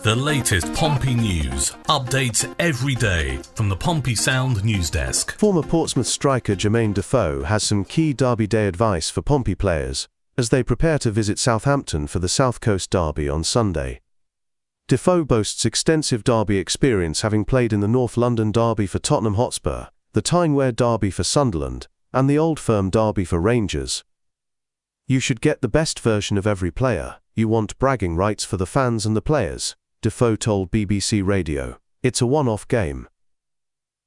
The latest Pompey news, updates every day from the Pompey Sound news desk. Former Portsmouth striker Jermaine Defoe has some key Derby Day advice for Pompey players as they prepare to visit Southampton for the South Coast Derby on Sunday. Defoe boasts extensive Derby experience, having played in the North London Derby for Tottenham Hotspur, the Tyne-Wear Derby for Sunderland, and the Old Firm Derby for Rangers. "You should get the best version of every player. You want bragging rights for the fans and the players," Defoe told BBC Radio. "It's a one-off game."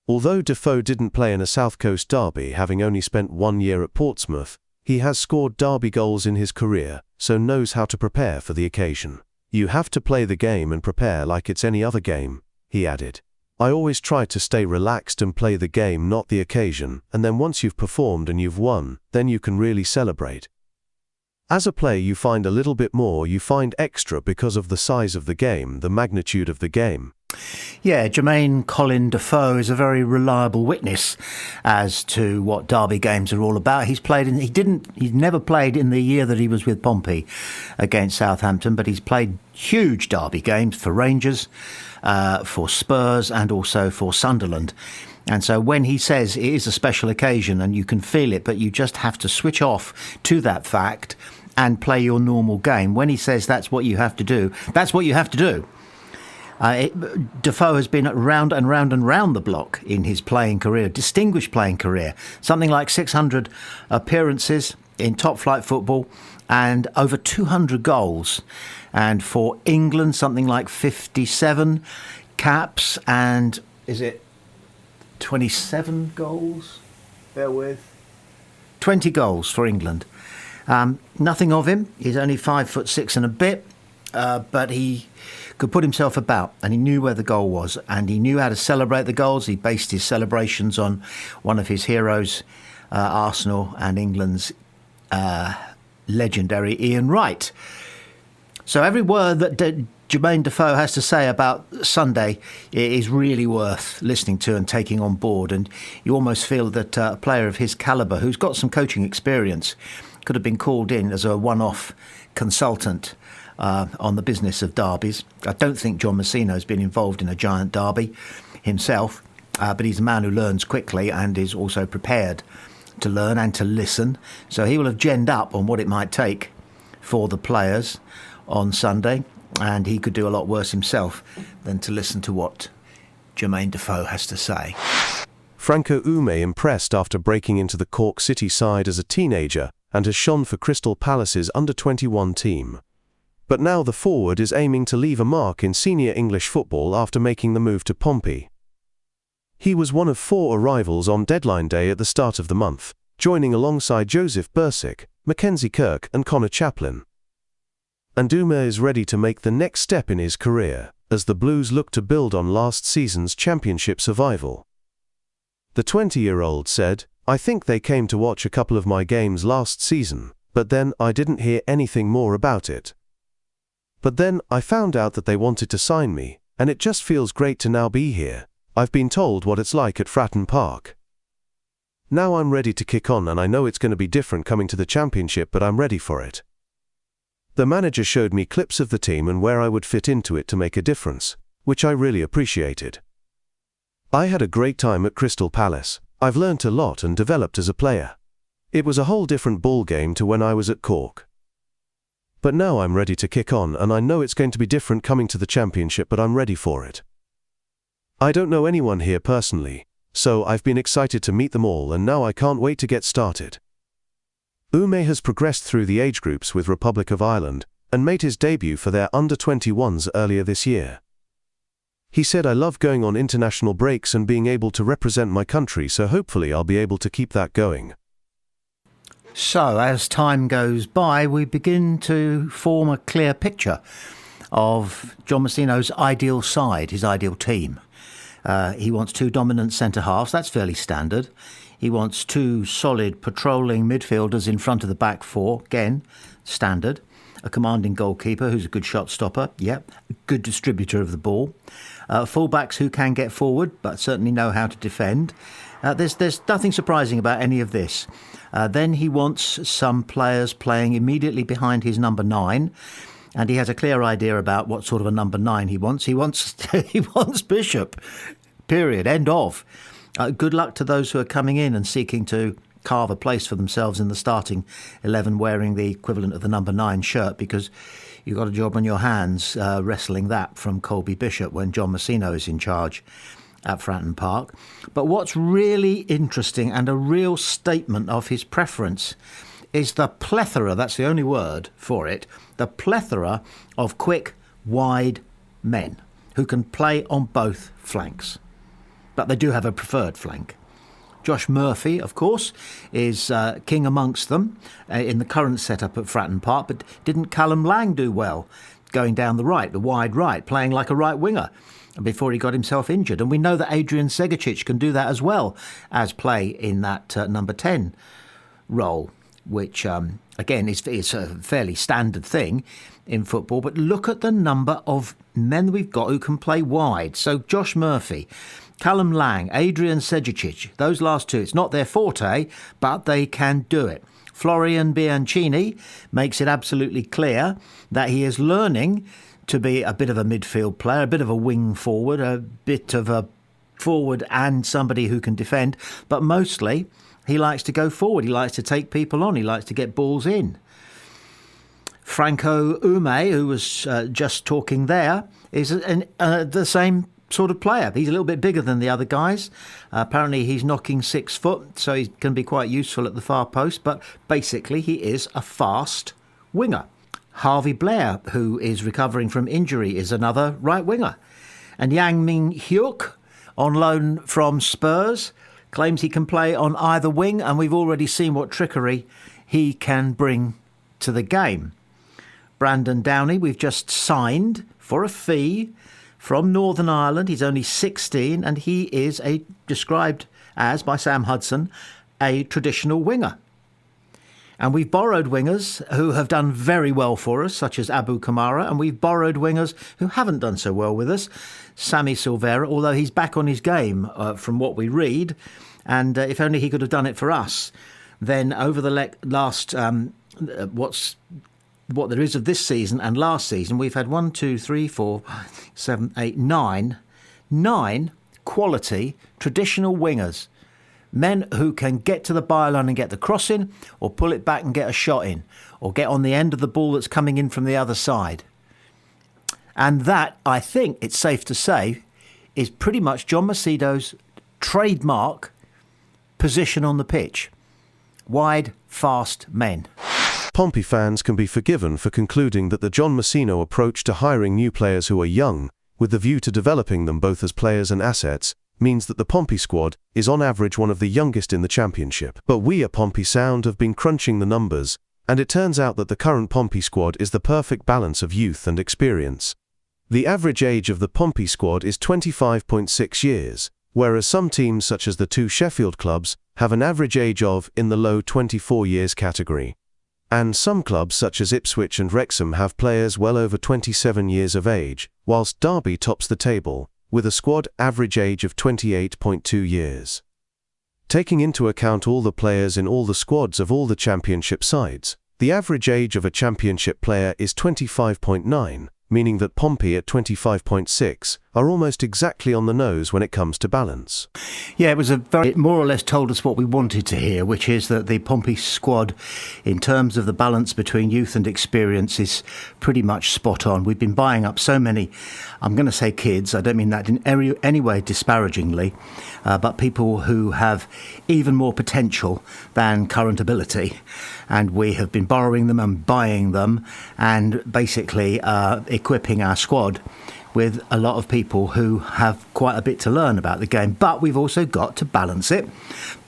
Although Defoe didn't play in a South Coast derby, having only spent 1 year at Portsmouth, he has scored derby goals in his career, so knows how to prepare for the occasion. "You have to play the game and prepare like it's any other game," he added. "I always try to stay relaxed and play the game, not the occasion, and then once you've performed and you've won, then you can really celebrate. As a player you find a little bit more, you find extra because of the size of the game, the magnitude of the game." Yeah, Jermaine Colin Defoe is a very reliable witness as to what derby games are all about. He's never played in the year that he was with Pompey against Southampton, but he's played huge derby games for Rangers, for Spurs, and also for Sunderland. And so when he says it is a special occasion and you can feel it, but you just have to switch off to that fact and play your normal game. When he says that's what you have to do, that's what you have to do. Defoe has been round and round and round the block in his playing career, distinguished playing career, something like 600 appearances in top-flight football and over 200 goals. And for England, something like 57 caps and, is it 27 goals? Bear with. 20 goals for England. Nothing of him. He's only 5'6" and a bit, but he could put himself about, and he knew where the goal was, and he knew how to celebrate the goals. He based his celebrations on one of his heroes, Arsenal and England's legendary Ian Wright. So every word that Jermaine Defoe has to say about Sunday is really worth listening to and taking on board, and you almost feel that a player of his calibre, who's got some coaching experience, could have been called in as a one-off consultant on the business of derbies. I don't think John Messino's been involved in a giant derby himself, but he's a man who learns quickly and is also prepared to learn and to listen. So he will have genned up on what it might take for the players on Sunday, and he could do a lot worse himself than to listen to what Jermaine Defoe has to say. Franco Ume impressed after breaking into the Cork City side as a teenager and has shone for Crystal Palace's under-21 team. But now the forward is aiming to leave a mark in senior English football after making the move to Pompey. He was one of 4 arrivals on deadline day at the start of the month, joining alongside Joseph Bursick, Mackenzie Kirk and Connor Chaplin. And Ume is ready to make the next step in his career, as the Blues look to build on last season's championship survival. The 20-year-old said, "I think they came to watch a couple of my games last season, but then I didn't hear anything more about it. But then I found out that they wanted to sign me, and it just feels great to now be here. I've been told what it's like at Fratton Park. Now I'm ready to kick on, and I know it's going to be different coming to the championship, but I'm ready for it. The manager showed me clips of the team and where I would fit into it to make a difference, which I really appreciated. I had a great time at Crystal Palace. I've learnt a lot and developed as a player. It was a whole different ball game to when I was at Cork. But now I'm ready to kick on, and I know it's going to be different coming to the championship, but I'm ready for it. I don't know anyone here personally, so I've been excited to meet them all, and now I can't wait to get started." Ume has progressed through the age groups with Republic of Ireland and made his debut for their under-21s earlier this year. He said, "I love going on international breaks and being able to represent my country, so hopefully I'll be able to keep that going." So as time goes by, we begin to form a clear picture of John Messino's ideal side, his ideal team. He wants 2 dominant centre-halves. That's fairly standard. He wants 2 solid patrolling midfielders in front of the back 4. Again, standard. A commanding goalkeeper who's a good shot stopper. Yep. A good distributor of the ball. Fullbacks who can get forward but certainly know how to defend. There's nothing surprising about any of this. Then he wants some players playing immediately behind his number 9. and he has a clear idea about what sort of a number 9 he wants. He wants Bishop, period, end of. Good luck to those who are coming in and seeking to carve a place for themselves in the starting 11 wearing the equivalent of the number 9 shirt, because you've got a job on your hands wrestling that from Colby Bishop when John Messino is in charge at Fratton Park. But what's really interesting and a real statement of his preference is the plethora, that's the only word for it, the plethora of quick, wide men who can play on both flanks. But they do have a preferred flank. Josh Murphy, of course, is king amongst them in the current setup at Fratton Park, but didn't Callum Lang do well going down the right, the wide right, playing like a right winger before he got himself injured? And we know that Adrian Segicic can do that as well as play in that number 10 role, which, again, is a fairly standard thing in football. But look at the number of men we've got who can play wide. So Josh Murphy, Callum Lang, Adrian Segicic, those last two, it's not their forte, but they can do it. Florian Bianchini makes it absolutely clear that he is learning to be a bit of a midfield player, a bit of a wing forward, a bit of a forward and somebody who can defend, but mostly he likes to go forward. He likes to take people on. He likes to get balls in. Franco Ume, who was just talking there, is the same sort of player. He's a little bit bigger than the other guys. Apparently he's knocking 6 foot, so he can be quite useful at the far post, but basically he is a fast winger. Harvey Blair, who is recovering from injury, is another right winger. And Yang Ming Hyuk, on loan from Spurs, claims he can play on either wing, and we've already seen what trickery he can bring to the game. Brandon Downey, we've just signed for a fee from Northern Ireland. He's only 16, and he is described as, by Sam Hudson, a traditional winger. And we've borrowed wingers who have done very well for us, such as Abu Kamara, and we've borrowed wingers who haven't done so well with us. Sammy Silvera, although he's back on his game from what we read, and if only he could have done it for us, then over the last, what there is of this season and last season, we've had 9 quality traditional wingers. Men who can get to the byline and get the cross in, or pull it back and get a shot in, or get on the end of the ball that's coming in from the other side. And that, I think it's safe to say, is pretty much John Macedo's trademark position on the pitch. Wide, fast men. Pompey fans can be forgiven for concluding that the John Messino approach to hiring new players who are young, with the view to developing them both as players and assets, means that the Pompey squad is on average one of the youngest in the Championship. But we at Pompey Sound have been crunching the numbers, and it turns out that the current Pompey squad is the perfect balance of youth and experience. The average age of the Pompey squad is 25.6 years, whereas some teams such as the 2 Sheffield clubs have an average age of in the low 24 years category. And some clubs such as Ipswich and Wrexham have players well over 27 years of age, whilst Derby tops the table, with a squad average age of 28.2 years. Taking into account all the players in all the squads of all the Championship sides, the average age of a Championship player is 25.9, meaning that Pompey at 25.6 are almost exactly on the nose when it comes to balance. Yeah, it more or less told us what we wanted to hear, which is that the Pompey squad, in terms of the balance between youth and experience, is pretty much spot on. We've been buying up so many, I'm going to say kids, I don't mean that in any way disparagingly, but people who have even more potential than current ability. And we have been borrowing them and buying them and basically equipping our squad with a lot of people who have quite a bit to learn about the game. But we've also got to balance it.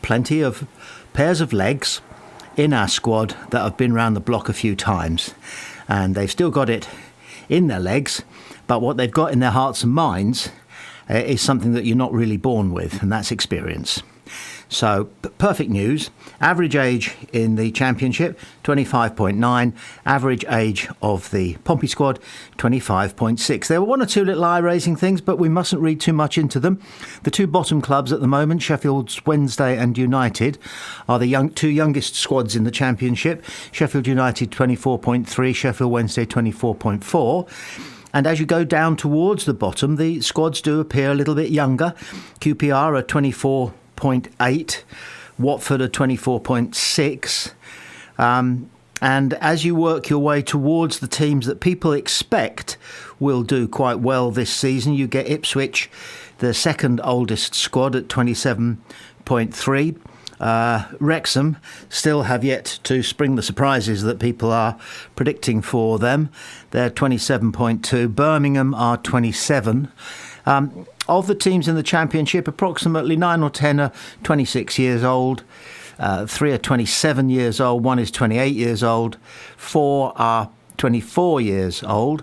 Plenty of pairs of legs in our squad that have been around the block a few times. And they've still got it in their legs, but what they've got in their hearts and minds is something that you're not really born with, and that's experience. So, perfect news. Average age in the Championship, 25.9. Average age of the Pompey squad, 25.6. There were one or two little eye-raising things, but we mustn't read too much into them. The two bottom clubs at the moment, Sheffield Wednesday and United, are the two youngest squads in the Championship. Sheffield United, 24.3. Sheffield Wednesday, 24.4. And as you go down towards the bottom, the squads do appear a little bit younger. QPR are 24.8, Watford are 24.6. And as you work your way towards the teams that people expect will do quite well this season, you get Ipswich, the second oldest squad, at 27.3. Wrexham still have yet to spring the surprises that people are predicting for them. They're 27.2. Birmingham are 27. Of the teams in the Championship, approximately 9 or 10 are 26 years old. 3 are 27 years old. 1 is 28 years old. 4 are 24 years old.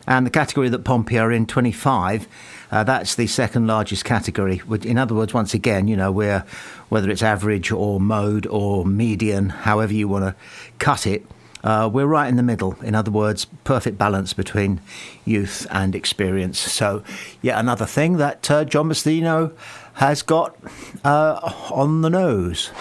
And the category that Pompey are in, 25, that's the second largest category. In other words, once again, we're, whether it's average or mode or median, however you want to cut it, we're right in the middle. In other words, perfect balance between youth and experience. So, yet another thing that John Mastino has got on the nose.